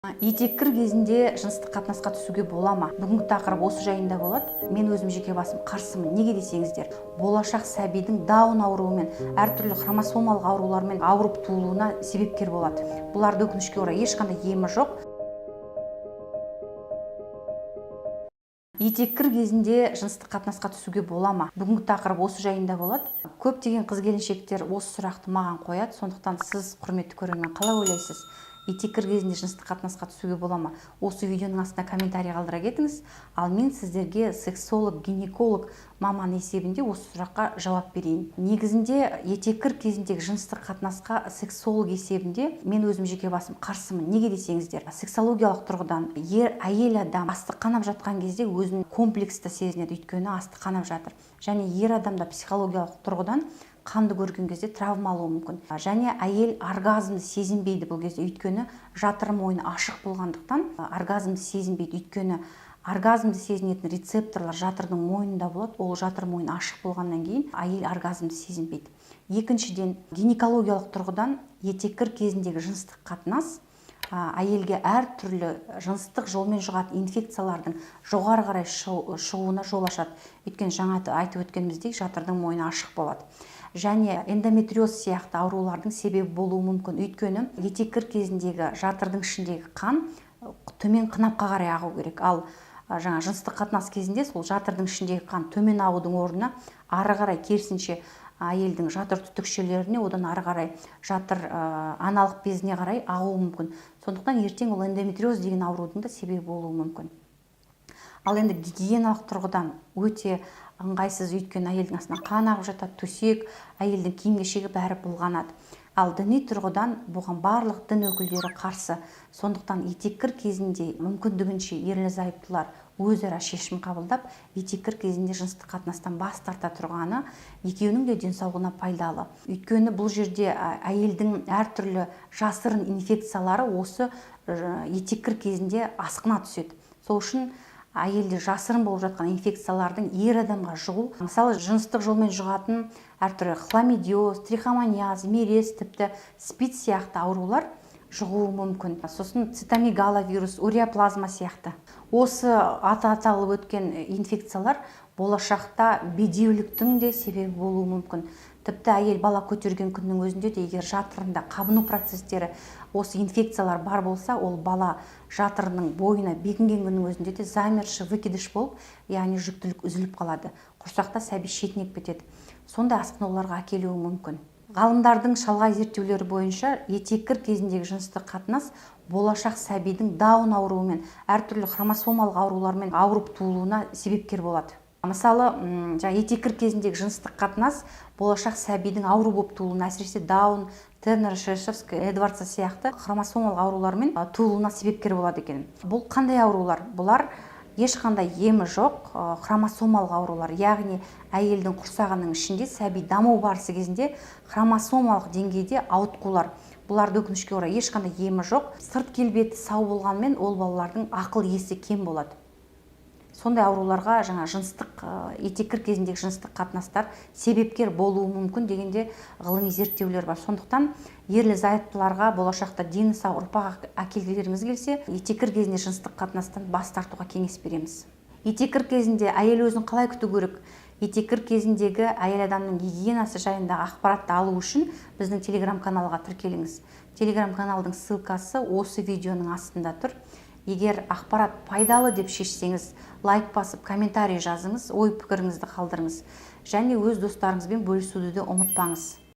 Етеккір кезінде жыныстық қатынасқа түсуге бола ма? Бүгінгі тақырып осы жайында болады. Мен өзім жеке басым қарсымын. Неге десеңіздер, болашақ сәбидің даун ауруымен, әртүрлі хромосомалық аурулармен ауырып туылуына себепкер болады. Бұларды өкінішке орай ешқандай емі жоқ. Етеккір кезінде жыныстық қатынасқа түсуге бола ма? Бүгінгі тақырып осы жайында болады. Көптеген қыз-келіншектер осы сұрақты маған қояды. Сондықтан сіз, құрметті көрермен, қалай ойлайсыз? Етеккір кезінде жыныстық қатынасқа түсуге бола ма? Осы видеоның астына комментарий қалдыра кетіңіз. Ал мен сіздерге сексолог, гинеколог маман есебінде осы сұраққа жауап берейін. Негізінде етеккір кезіндегі жыныстық қатынасқа сексолог есебінде мен өзім жеке басым қарсымын. Неге десеңіздер, сексологиялық тұрғыдан әйел адам астық қанап жатқан кезде өзін комплексті сезінеді, өйткені астық қанап жатыр. Және ер адамда психологиялық тұрғыдан қанды көрген кезде травма алуы мүмкін. Және әйел оргазмды сезінбейді бұл кезде, өйткені жатыр мойны ашық болғандықтан оргазмды сезінбейді. Өйткені оргазмды сезінетін рецепторлар жатырдың мойнында болады. Ол жатыр мойны ашық болғаннан кейін әйел оргазмды сезінбейді. Екіншіден, гинекологиялық тұрғыдан етеккір кезіндегі жыныстық қатынас әйелге әртүрлі жыныстық жолмен жұғатын инфекциялардың жоғары қарай шығуына жол ашады. Өйткені жаңа айтып өткеніміздей жатырдың мойны ашық болады. Және эндометриоз сияқты аурулардың себебі болуы мүмкін. Өйткені етеккір кезіндегі жатырдың ішіндегі қан төмен қынапқа қарай ағу керек. Ал жаңа жыныстық қатынас кезінде сол жатырдың ішіндегі қан төмен ағудың орнына ары қарай керісінше әйелдің жатыр түтікшелеріне, одан ары қарай жатыр аналық безіне қарай ағуы мүмкін. Сондықтан ертең ол эндометриоз деген аурудың да себебі болуы мүмкін. Ал енді гигиеналық тұрғыдан өте ыңғайсыз, өйткені әйелдің астынан қан ағып жатады, төсек, әйелдің киім-кешегі бәрі былғанады. Ал діни тұрғыдан бұған барлық дін өкілдері қарсы. Сондықтан етеккір кезінде мүмкіндігінше ерлі-зайыптылар өзара шешім қабылдап, етеккір кезінде жыныстық қатынастан бас тарта тұрғаны екеуінің де денсаулығына пайдалы. Өйткені бұл жерде әйелдің әртүрлі жасырын инфекциялары осы етеккір кезінде асқына түседі. Сол үшін әйелде жасырын болып жатқан инфекциялардың ер адамға жұғу, мысалы жыныстық жолмен жұғатын әртүрлі хламидиоз, трихомониаз, мерез, тіпті спид сияқты аурулар жұғуы мүмкін. Сосын цитомегаловирус, уреоплазма сияқты. Осы аталып өткен инфекциялар болашақта бедеуліктің де себебі болуы мүмкін. Тіпті әйел бала көтерген күннің өзінде де егер жатырында қабыну процестері осы инфекциялар бар болса, ол бала жатырының бойына бекінген күннің өзінде де замерші, выкидыш болып, яғни жүктілік үзіліп қалады. Құрсақта сәби шетінеп кетеді. Сондай асқынуларға әкелуі мүмкін. Ғалымдардың шалғай зерттеулері бойынша етеккір кезіндегі жыныстық қатынас болашақ сәбидің даун ауруымен, әртүрлі хромосомалық аурулармен ауырып туылуына себепкер болады. Мысалы, етеккір кезіндегі жыныстық қатынас болашақ сәбидің ауру болып туылуына, әсіресе даун, Тернер, Шершевский, Эдвардса сияқты хромосомалық аурулармен туылуына себепкер болады екен. Бұл қандай аурулар? Бұлар ешқандай емі жоқ хромосомалық аурулар, яғни әйелдің құрсағының ішінде сәби даму барысы кезінде хромосомалық деңгейде ауытқулар. Бұларды өкінішке орай ешқандай емі жоқ. Сырт келбеті сау болғанмен ол балалардың ақыл есі кем болады. Сондай ауруларға жаңа етеккір кезіндегі жыныстық қатынастар себепкер болуы мүмкін дегенде ғылыми зерттеулер бар. Сондықтан ерлі-зайыптыларға болашақта дені сау ұрпақ әкелгілеріңіз келсе, етеккір кезінде жыныстық қатынастан бас тартуға кеңес береміз. Етеккір кезінде әйел өзін қалай күту керек? Етеккір кезіндегі әйел адамның гигиенасы жайында ақпаратты алу үшін біздің телеграм-каналға тіркеліңіз. Телеграм-каналдың ссылкасы осы видеоның астында тұр. Егер ақпарат пайдалы деп шешсеңіз, лайк басып, комментарий жазыңыз, ой пікіріңізді қалдырыңыз. Және өз достарыңызбен бөлісуді де ұмытпаңыз.